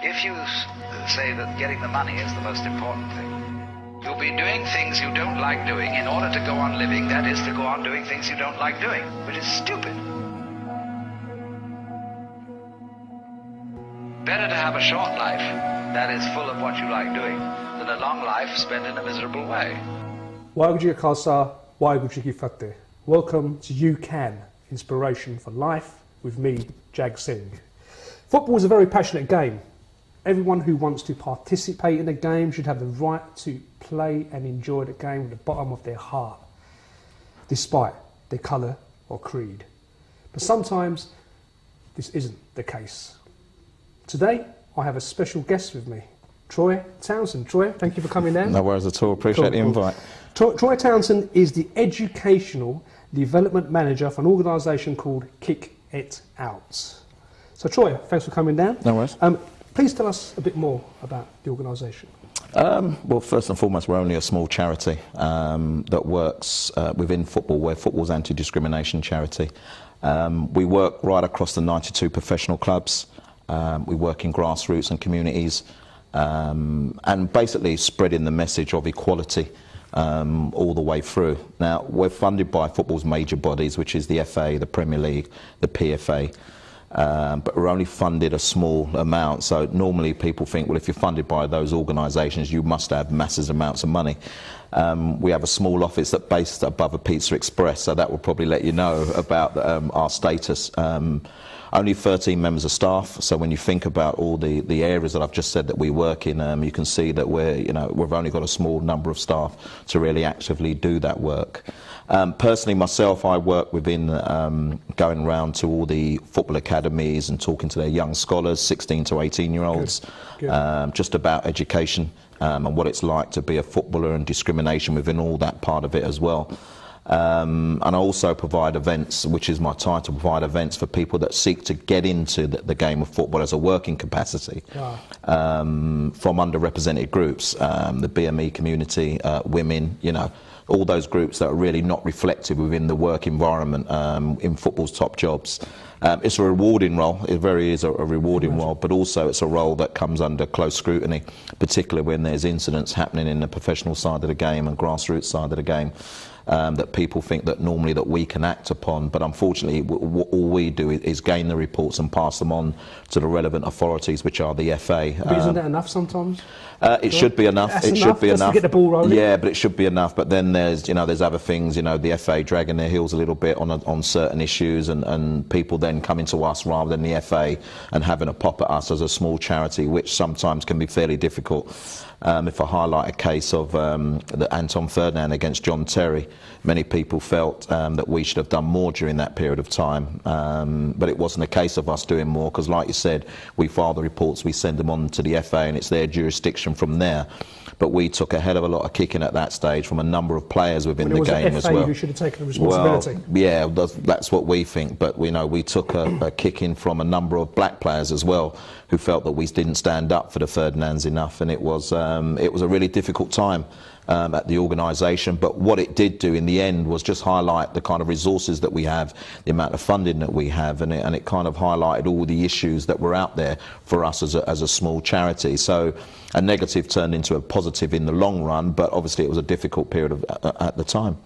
If you say that getting the money is the most important thing, you'll be doing things you don't like doing in order to go on living, that is, to go on doing things you don't like doing, which is stupid. Better to have a short life that is full of what you like doing than a long life spent in a miserable way. Waheguru Khalsa, Waheguru Ki Fateh. Welcome to You Can, Inspiration for Life, with me, Jag Singh. Football is a very passionate game. Everyone who wants to participate in the game should have the right to play and enjoy the game with the bottom of their heart, despite their colour or creed. But sometimes this isn't the case. Today, I have a special guest with me, Troy Townsend. Troy, thank you for coming down. No worries at all. Appreciate the invite. Troy Townsend is the Educational Development Manager for an organisation called Kick It Out. So Troy, thanks for coming down. No worries. Please tell us a bit more about the organisation. Well, first and foremost, we're only a small charity that works within football. We're football's anti-discrimination charity. We work right across the 92 professional clubs. We work in grassroots and communities, and basically spreading the message of equality all the way through. Now, we're funded by football's major bodies, which is the FA, the Premier League, the PFA. But we're only funded a small amount, so normally people think, well, if you're funded by those organisations, you must have massive amounts of money. We have a small office that's based above a Pizza Express, so that will probably let you know about our status. Only 13 members of staff, so when you think about all the areas that I've just said that we work in, you can see that we've only got a small number of staff to really actively do that work. Personally, myself, I work within going around to all the football academies and talking to their young scholars, 16 to 18-year-olds, just about education and what it's like to be a footballer and discrimination within all that part of it as well. And I also provide events, which is my title, provide events for people that seek to get into the game of football as a working capacity from underrepresented groups, the BME community, women, all those groups that are really not reflected within the work environment in football's top jobs. It's a rewarding role, it very is a rewarding role, but also it's a role that comes under close scrutiny, particularly when there's incidents happening in the professional side of the game and grassroots side of the game. That people think that normally that we can act upon, but unfortunately all we do is gain the reports and pass them on to the relevant authorities, which are the FA. But isn't that enough sometimes? It should be enough. It should be enough to get the ball rolling. Yeah, but it should be enough. But then there's other things. The FA dragging their heels a little bit on certain issues, and people then coming to us rather than the FA and having a pop at us as a small charity, which sometimes can be fairly difficult. If I highlight a case of the Anton Ferdinand against John Terry, many people felt that we should have done more during that period of time, but it wasn't a case of us doing more, because like you said, we file the reports, we send them on to the FA, and it's their jurisdiction from there. But we took a hell of a lot of kicking at that stage from a number of players within the game as well. FA who should have taken the responsibility. Well, yeah, that's what we think. But we took a kicking from a number of black players as well, who felt that we didn't stand up for the Ferdinands enough, and it was a really difficult time at the organisation. But what it did do in the end was just highlight the kind of resources that we have, the amount of funding that we have, and it kind of highlighted all the issues that were out there for us as a small charity. So a negative turned into a positive in the long run, but obviously it was a difficult period at the time.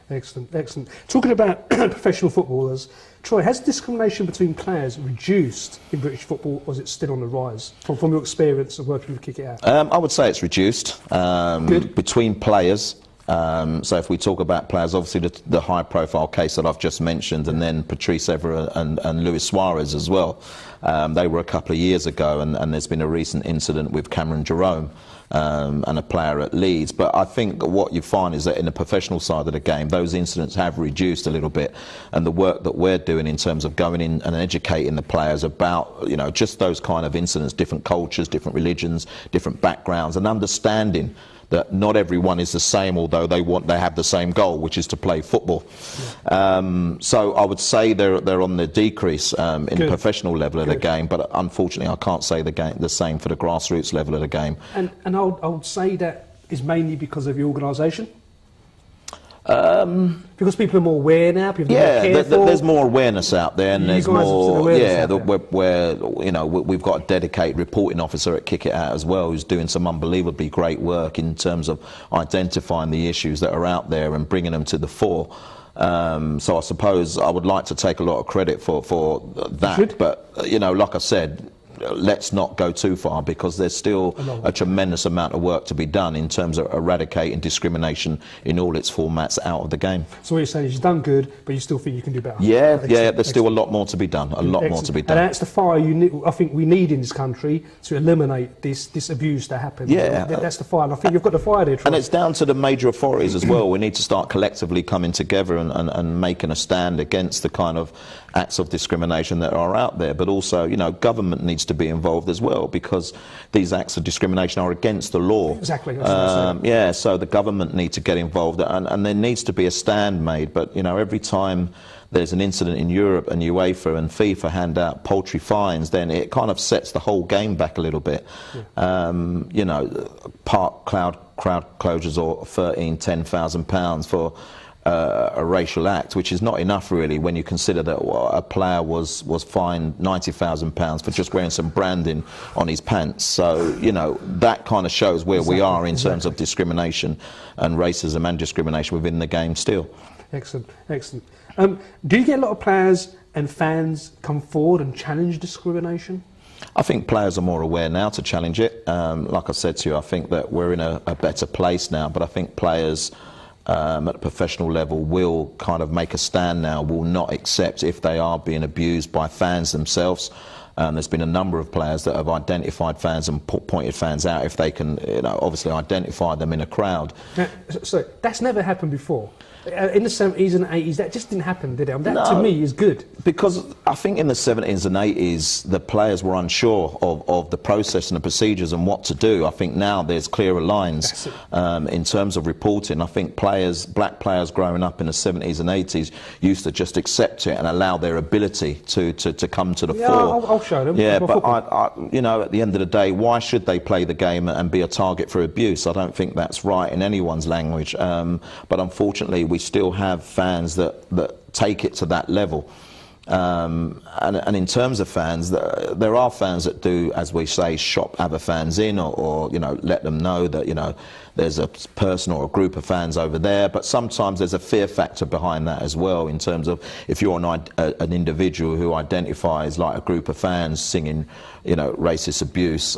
Excellent, excellent. Talking about professional footballers, Troy, has discrimination between players reduced in British football, or is it still on the rise, from your experience of working with Kick It Out? I would say it's reduced. Between players. So if we talk about players, obviously the high-profile case that I've just mentioned, and then Patrice Evra and Luis Suarez as well. They were a couple of years ago, and there's been a recent incident with Cameron Jerome and a player at Leeds. But I think what you find is that in the professional side of the game, those incidents have reduced a little bit, and the work that we're doing in terms of going in and educating the players about just those kind of incidents, different cultures, different religions, different backgrounds, and understanding that not everyone is the same, although they have the same goal, which is to play football. Yeah. So I would say they're on the decrease in the professional level of the game, but unfortunately I can't say the same for the grassroots level of the game. And I would say that is mainly because of the organisation? Because people are more aware now. People are more careful. There's more awareness out there, and there's more. Where you know we've got a dedicated reporting officer at Kick It Out as well, who's doing some unbelievably great work in terms of identifying the issues that are out there and bringing them to the fore. So I suppose I would like to take a lot of credit for that, but you know, like I said, let's not go too far, because there's still a tremendous amount of work to be done in terms of eradicating discrimination in all its formats out of the game. So what you're saying is you've done good, but you still think you can do better? Yeah, there's still a lot more to be done, more to be done. And that's the fire I think we need in this country to eliminate this abuse that happens. Yeah. That's the fire, and I think you've got the fire there, Troy. And it's down to the major authorities as well. We need to start collectively coming together and making a stand against the kind of acts of discrimination that are out there, but also, you know, government needs to be involved as well, because these acts of discrimination are against the law. Exactly. So the government needs to get involved, and there needs to be a stand made. But you know, every time there's an incident in Europe and UEFA and FIFA hand out paltry fines, then it kind of sets the whole game back a little bit. You know, crowd closures or £10,000 for a racial act, which is not enough really when you consider that a player was fined £90,000 for just wearing some branding on his pants. So you know, that kind of shows where we are in terms of discrimination and racism and discrimination within the game still. Excellent. Do you get a lot of players and fans come forward and challenge discrimination? I think players are more aware now to challenge it. Like I said to you, I think that we're in a better place now, but I think players at a professional level will kind of make a stand now, will not accept if they are being abused by fans themselves. There's been a number of players that have identified fans and pointed fans out if they can, you know, obviously identify them in a crowd. Now, so that's never happened before. In the 70s and 80s, that just didn't happen, did it? That to me is good. Because I think in the 70s and 80s, the players were unsure of the process and the procedures and what to do. I think now there's clearer lines in terms of reporting. I think black players growing up in the 70s and 80s used to just accept it and allow their ability to come to the fore. I'll show them. Yeah, but you know, at the end of the day, why should they play the game and be a target for abuse? I don't think that's right in anyone's language. But unfortunately, we still have fans that take it to that level. And in terms of fans, there are fans that do, as we say, shop other fans in, or you know, let them know that, you know, there's a person or a group of fans over there. But sometimes there's a fear factor behind that as well, in terms of if you're an individual who identifies like a group of fans singing, you know, racist abuse,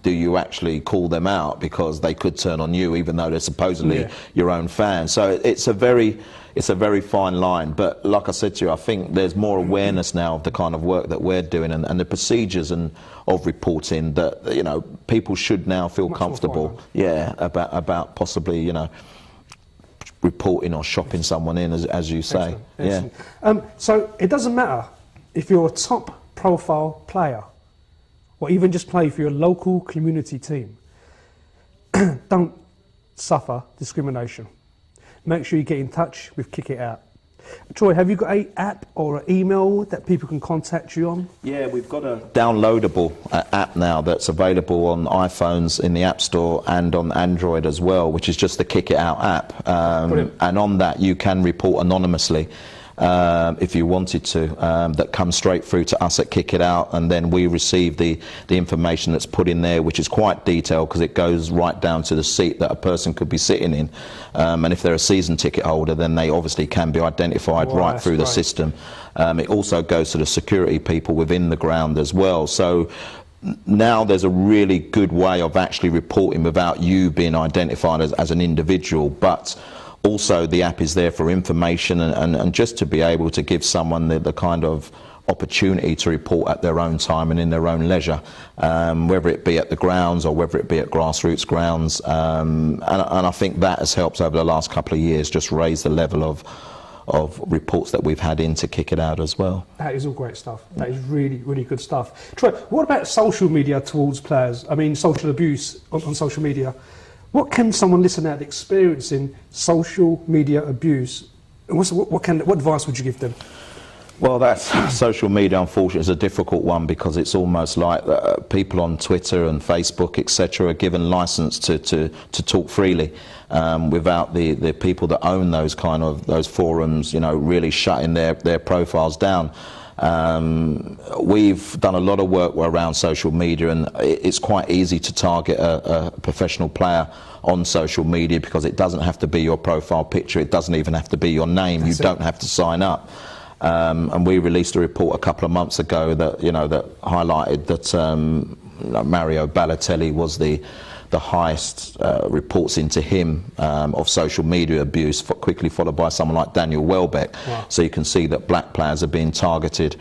do you actually call them out because they could turn on you, even though they're supposedly your own fans? So it's a very fine line. But like I said to you, I think there's more awareness now of the kind of work that we're doing and the procedures and of reporting, that, you know, people should now feel comfortable, about possibly, you know, reporting or shopping someone in, as you say. Excellent. So it doesn't matter if you're a top profile player or even just play for your local community team. Don't suffer discrimination. Make sure you get in touch with Kick It Out. Troy, have you got an app or an email that people can contact you on? Yeah, we've got a downloadable app now that's available on iPhones in the App Store and on Android as well, which is just the Kick It Out app. And on that you can report anonymously. If you wanted to, that comes straight through to us at Kick It Out, and then we receive the information that's put in there, which is quite detailed because it goes right down to the seat that a person could be sitting in. And if they're a season ticket holder, then they obviously can be identified right through the system. It also goes to the security people within the ground as well. So now there's a really good way of actually reporting without you being identified as an individual, but also the app is there for information and just to be able to give someone the kind of opportunity to report at their own time and in their own leisure, whether it be at the grounds or whether it be at grassroots grounds. And I think that has helped over the last couple of years just raise the level of reports that we've had in to Kick It Out as well. That is all great stuff. That is really, really good stuff. Troy, what about social media towards players? I mean, social abuse on social media. What can someone listening out experiencing social media abuse, and what advice would you give them? Well, that's social media, unfortunately, is a difficult one because it's almost like people on Twitter and Facebook, etc., are given license to talk freely without the people that own those forums, really shutting their profiles down. We've done a lot of work around social media, and it's quite easy to target a professional player on social media because it doesn't have to be your profile picture, it doesn't even have to be your name, you don't have to sign up. And we released a report a couple of months ago that that highlighted that Mario Balotelli was the highest reports into him of social media abuse, quickly followed by someone like Daniel Welbeck. Wow. So you can see that black players are being targeted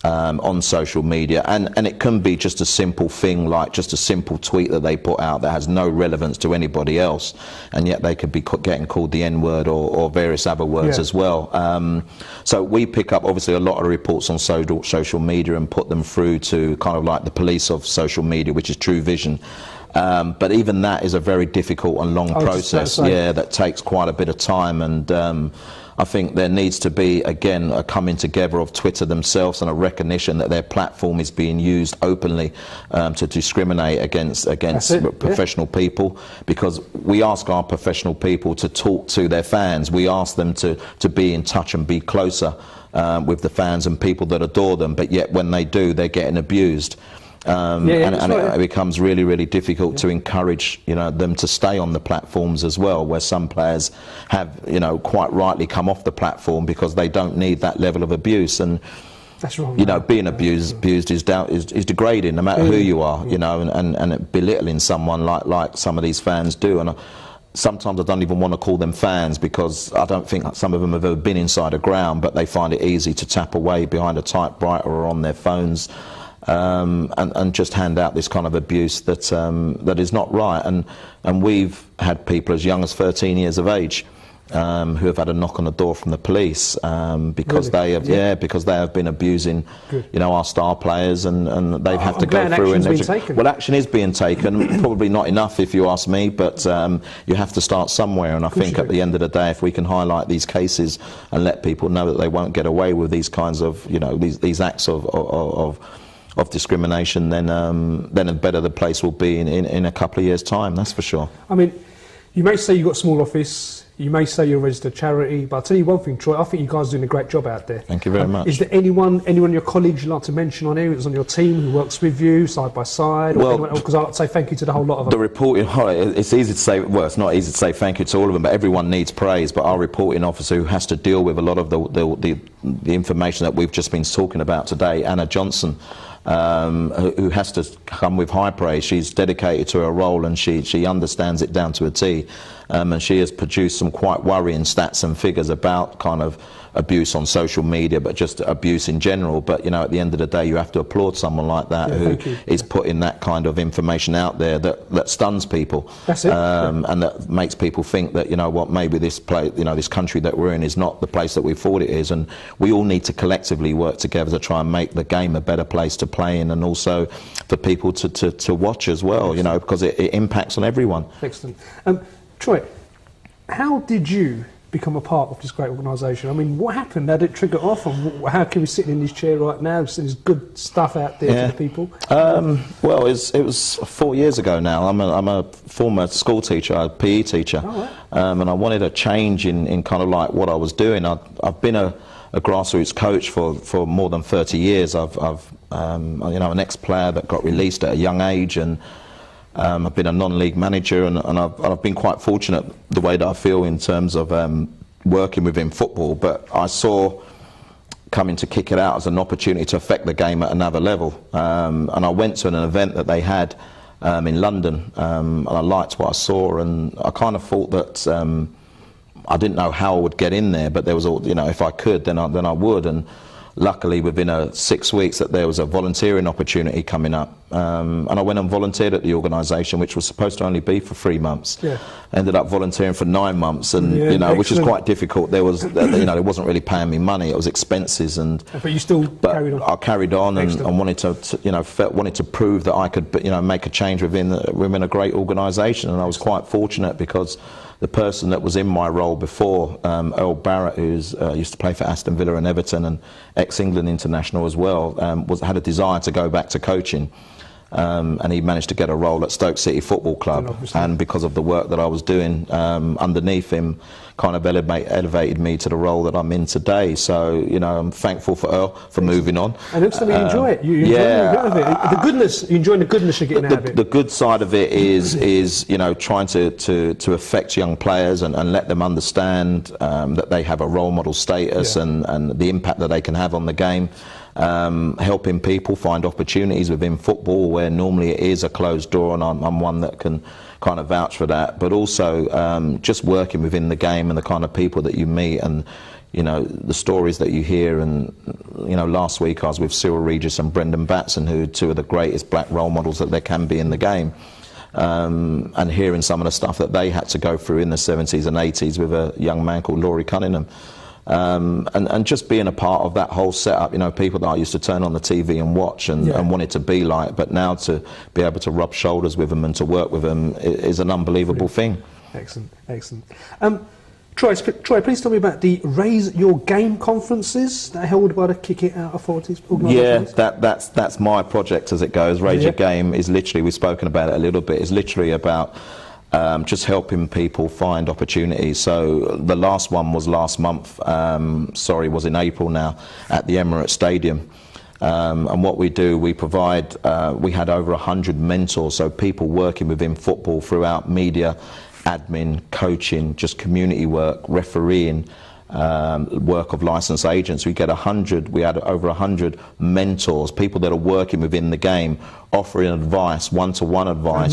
on social media, and it can be just a simple thing, like just a simple tweet that they put out that has no relevance to anybody else, and yet they could be getting called the N-word or various other words as well. So we pick up obviously a lot of reports on social media and put them through to kind of like the police of social media, which is True Vision. But even that is a very difficult and long process, that takes quite a bit of time, and I think there needs to be, again, a coming together of Twitter themselves and a recognition that their platform is being used openly to discriminate against professional people, because we ask our professional people to talk to their fans. We ask them to be in touch and be closer with the fans and people that adore them, but yet when they do, they're getting abused. It becomes really, really difficult to encourage them to stay on the platforms as well, where some players have quite rightly come off the platform because they don't need that level of abuse. And that's wrong, being abused is degrading, no matter who you are, and belittling someone like some of these fans do. And sometimes I don't even want to call them fans, because I don't think some of them have ever been inside a ground, but they find it easy to tap away behind a typewriter or on their phones. And just hand out this kind of abuse that is not right, and we've had people as young as 13 years of age who have had a knock on the door from the police because they have been abusing our star players, and they've had to go through. Well, action is being taken, probably not enough if you ask me, but you have to start somewhere, and I think at the end of the day, if we can highlight these cases and let people know that they won't get away with these kinds of these acts of discrimination, then better the place will be in a couple of years' time, that's for sure. I mean, you may say you've got a small office, you may say you're a registered charity, but I'll tell you one thing, Troy, I think you guys are doing a great job out there. Thank you very much. Is there anyone of your colleagues you'd like to mention on here who's on your team, who works with you side by side? Because I'd like to say thank you to the whole lot of them. The reporting, it's easy to say, well, it's not easy to say thank you to all of them, but everyone needs praise. But our reporting officer, who has to deal with a lot of the information that we've just been talking about today, Anna Johnson, who has to come with high praise. She's dedicated to her role, and she understands it down to a T, and she has produced some quite worrying stats and figures about kind of abuse on social media, but just abuse in general. But at the end of the day, you have to applaud someone like that who is putting that kind of information out there that stuns people. That's it. And that makes people think that maybe this place, this country that we're in is not the place that we thought it is, and we all need to collectively work together to try and make the game a better place to play in, and also for people to watch as well. Because it impacts on everyone. Excellent. Troy, how did you become a part of this great organisation? I mean, what happened? How did it trigger off? And how can we sit in this chair right now? There's good stuff out there for the people. Well, it was 4 years ago now. I'm a former school teacher, a PE teacher, and I wanted a change in kind of like what I was doing. I've been a grassroots coach for more than 30 years. I've an ex-player that got released at a young age, and I've been a non-league manager, and I've been quite fortunate the way that I feel in terms of working within football. But I saw coming to Kick It Out as an opportunity to affect the game at another level, and I went to an event that they had in London, and I liked what I saw, and I kind of thought that I didn't know how I would get in there, but there was if I could, then I would. And luckily, within 6 weeks, that there was a volunteering opportunity coming up, and I went and volunteered at the organisation, which was supposed to only be for 3 months. Ended up volunteering for 9 months, and which was quite difficult. There was it wasn't really paying me money; it was expenses, but you still carried on. I carried on and wanted to prove that I could make a change within a great organisation, and I was quite fortunate because the person that was in my role before, Earl Barrett, who's used to play for Aston Villa and Everton and ex-England international as well, had a desire to go back to coaching. And he managed to get a role at Stoke City Football Club, and because of the work that I was doing underneath him, kind of elevated me to the role that I'm in today. So, you know, I'm thankful for Earl for moving on. And instantly you enjoy it. You enjoy it. The goodness, you enjoy the goodness you're getting out of it. The good side of it is you know, trying to affect young players and let them understand that they have a role model status and the impact that they can have on the game. Helping people find opportunities within football where normally it is a closed door, and I'm one that can kind of vouch for that, but also just working within the game and the kind of people that you meet, and you know, the stories that you hear. And you know, last week I was with Cyril Regis and Brendan Batson, who are two of the greatest black role models that there can be in the game. And hearing some of the stuff that they had to go through in the 70s and 80s with a young man called Laurie Cunningham. And just being a part of that whole setup, you know, people that I used to turn on the TV and watch and wanted to be like, but now to be able to rub shoulders with them and to work with them is an unbelievable thing. Excellent, excellent. Troy, please tell me about the Raise Your Game conferences that are held by the Kick It Out authorities. Yeah, that's my project as it goes. Raise Your Game is literally, we've spoken about it a little bit, is literally about just helping people find opportunities. So the last one was last month, was in April now, at the Emirates Stadium. And what we do, we provide, we had over 100 mentors, so people working within football throughout media, admin, coaching, just community work, refereeing, work of licensed agents. We had over 100 mentors, people that are working within the game, offering advice, one-to-one advice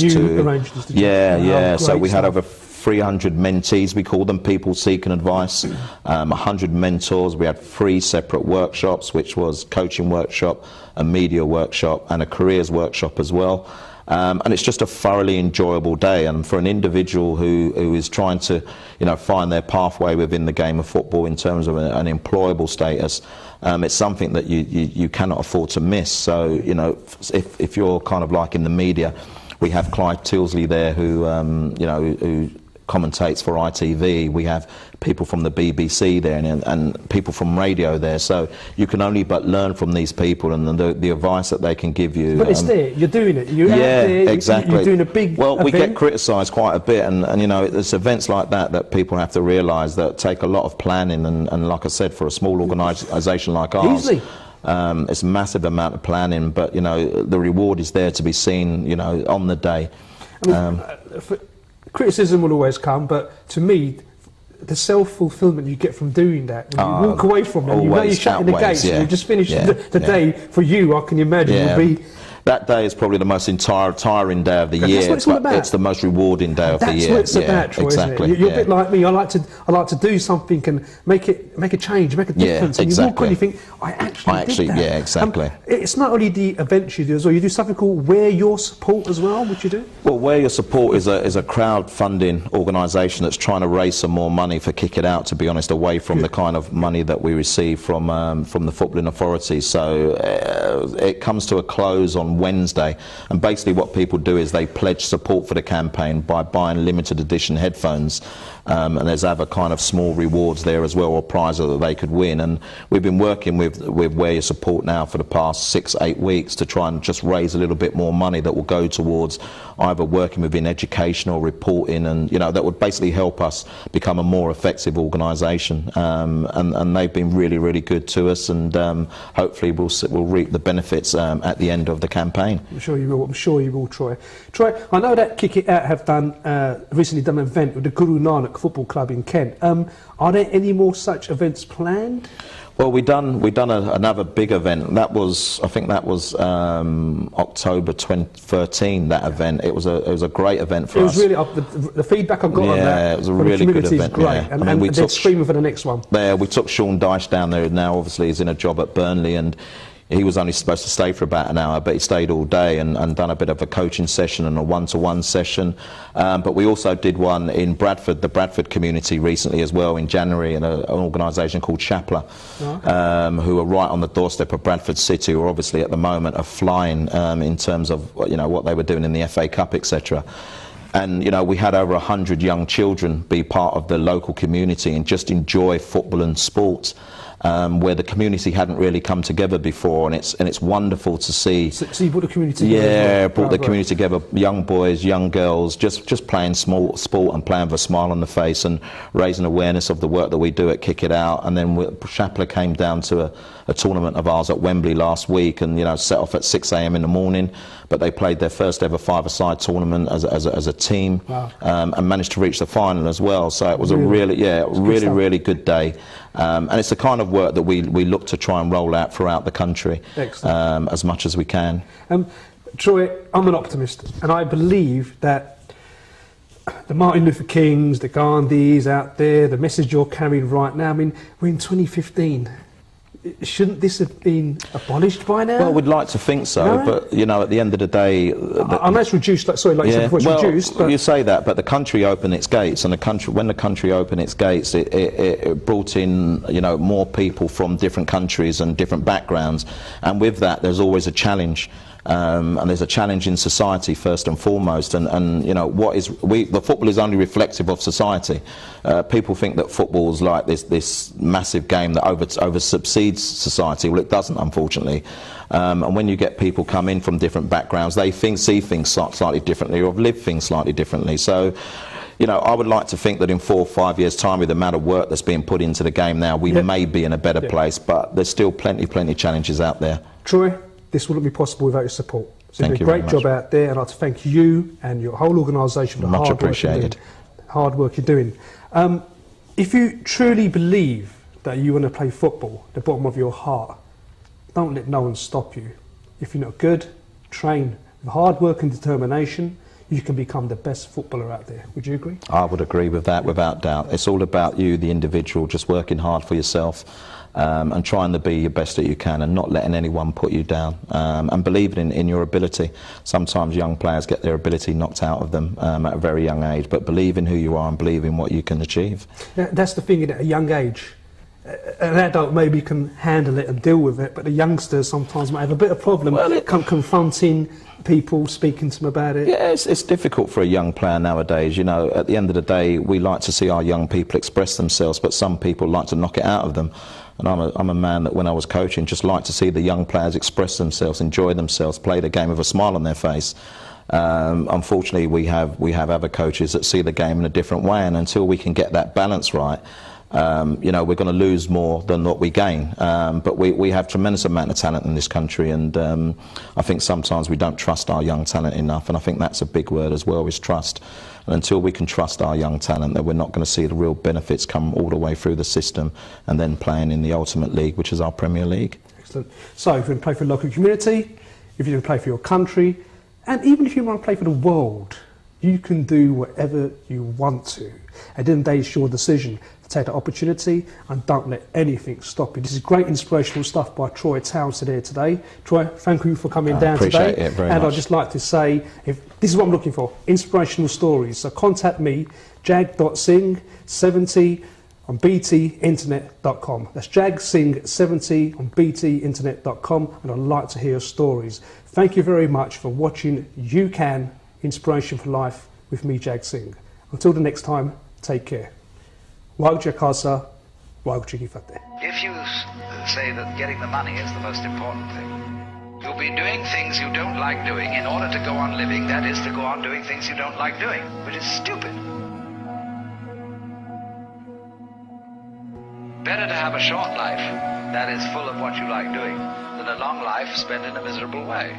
So we had over 300 mentees, we call them, people seeking advice, 100 mentors. We had 3 separate workshops, which was coaching workshop, a media workshop and a careers workshop as well. And it's just a thoroughly enjoyable day, and for an individual who is trying to, you know, find their pathway within the game of football in terms of an employable status, it's something that you cannot afford to miss. So, you know, if you're kind of like in the media, we have Clive Tilsley there who who commentates for ITV. We have people from the BBC there and people from radio there. So you can only but learn from these people and the advice that they can give you. But it's there, you're doing it. You're out there, exactly. You're doing a big event. We get criticised quite a bit, and you know, it's events like that people have to realise that take a lot of planning, and like I said, for a small organisation like ours, it's a massive amount of planning, but you know, the reward is there to be seen, you know, on the day. Criticism will always come, but to me, the self-fulfilment you get from doing that, when you walk away from it, you know you're shutting the gates, and you just finished the day for you, I can imagine, would be... That day is probably the most tiring day of the year. That's what it's all about. It's the most rewarding day of the year. That's what it's about, Troy, exactly. Isn't it? You're a bit like me. I like to do something and make a change, make a difference. And you walk on and you think, I actually did that. Yeah, exactly. It's not only the events you do as well. You do something called Wear Your Support as well, which you do? Well, Wear Your Support is a crowd-funding organisation that's trying to raise some more money for Kick It Out, to be honest, away from the kind of money that we receive from the footballing authorities. So it comes to a close on Wednesday. And basically what people do is they pledge support for the campaign by buying limited edition headphones, and there's other kind of small rewards there as well, or prizes that they could win. And we've been working with Wear Your Support now for the past 6-8 weeks to try and just raise a little bit more money that will go towards either working within education or reporting, and you know, that would basically help us become a more effective organisation. And they've been really good to us, and hopefully we'll reap the benefits at the end of the campaign. I'm sure you will. I'm sure you will, Troy. Troy, I know that Kick It Out have recently done an event with the Guru Nanak Football Club in Kent. Are there any more such events planned? Well, we done another big event. That was, I think that was October 2013. That event. It was a great event for us. It was really the feedback I got on that. Yeah, it was a really good event. Great. Yeah. And they're screaming for the next one. Yeah, we took Sean Dyche down there. Now, obviously, he's in a job at Burnley, and he was only supposed to stay for about an hour, but he stayed all day and done a bit of a coaching session and a one-to-one session. But we also did one in Bradford, the Bradford community, recently as well, in January, in an organisation called Chapler, who are right on the doorstep of Bradford City, who are obviously at the moment are flying in terms of, you know, what they were doing in the FA Cup, etc. And you know, we had over 100 young children be part of the local community and just enjoy football and sport, where the community hadn't really come together before, and it's wonderful to see. So you brought the community together? Yeah, brought the community together, young boys, young girls, just playing small sport and playing with a smile on the face and raising awareness of the work that we do at Kick It Out. And then Shapler came down to a tournament of ours at Wembley last week, and you know, set off at 6 a.m. in the morning, but they played their first ever five-a-side tournament as a team. Wow. And managed to reach the final as well. So it was really good day. And it's the kind of work that we look to try and roll out throughout the country, as much as we can. Troy, I'm an optimist, and I believe that the Martin Luther Kings, the Gandhis out there, the message you're carrying right now, I mean, we're in 2015. Shouldn't this have been abolished by now? Well, we'd like to think so, no? But you know, at the end of the day, I know it's reduced. Like you said before, it's reduced. But you say that, but the country opened its gates, and when the country opened its gates, it brought in, you know, more people from different countries and different backgrounds, and with that, there's always a challenge. And there's a challenge in society first and foremost, and you know, the football is only reflective of society. People think that football is like this massive game that over subsides society. Well, it doesn't, unfortunately. And when you get people come in from different backgrounds, they see things slightly differently, or have lived things slightly differently. So, you know, I would like to think that in 4 or 5 years' time, with the amount of work that's being put into the game now, we may be in a better place, but there's still plenty of challenges out there. Troy, this wouldn't be possible without your support. So you did a great job out there, and I'd like to thank you and your whole organisation for the hard work you're doing. If you truly believe that you want to play football, the bottom of your heart, don't let no one stop you. If you're not good, train. With hard work and determination, you can become the best footballer out there. Would you agree? I would agree with that, without doubt. It's all about you, the individual, just working hard for yourself. And trying to be your best that you can, and not letting anyone put you down, and believing in your ability. Sometimes young players get their ability knocked out of them at a very young age, but believe in who you are and believe in what you can achieve. That's the thing, at a young age. An adult maybe can handle it and deal with it, but the youngsters sometimes might have a bit of problem confronting people, speaking to them about it. Yeah, it's difficult for a young player nowadays. You know, at the end of the day, we like to see our young people express themselves, but some people like to knock it out of them. And I'm a man that, when I was coaching, just like to see the young players express themselves, enjoy themselves, play the game with a smile on their face. Unfortunately, we have other coaches that see the game in a different way, and until we can get that balance right, you know, we're going to lose more than what we gain. But we have tremendous amount of talent in this country, and I think sometimes we don't trust our young talent enough, and I think that's a big word as well, is trust. And until we can trust our young talent, then we're not going to see the real benefits come all the way through the system and then playing in the ultimate league, which is our Premier League. Excellent. So if you want to play for a local community, if you want to play for your country, and even if you want to play for the world, you can do whatever you want to. At the end of the day, it's your decision. Take the opportunity and don't let anything stop you. This is great inspirational stuff by Troy Townsend here today. Troy, thank you for coming down today. Appreciate it very much. I'd just like to say, this is what I'm looking for, inspirational stories. So contact me, jag.sing70 on btinternet.com. That's jagsing70 on btinternet.com, and I'd like to hear your stories. Thank you very much for watching You Can, Inspiration for Life with me, Jag Singh. Until the next time, take care. If you say that getting the money is the most important thing, you'll be doing things you don't like doing in order to go on living, that is, to go on doing things you don't like doing, which is stupid. Better to have a short life that is full of what you like doing than a long life spent in a miserable way.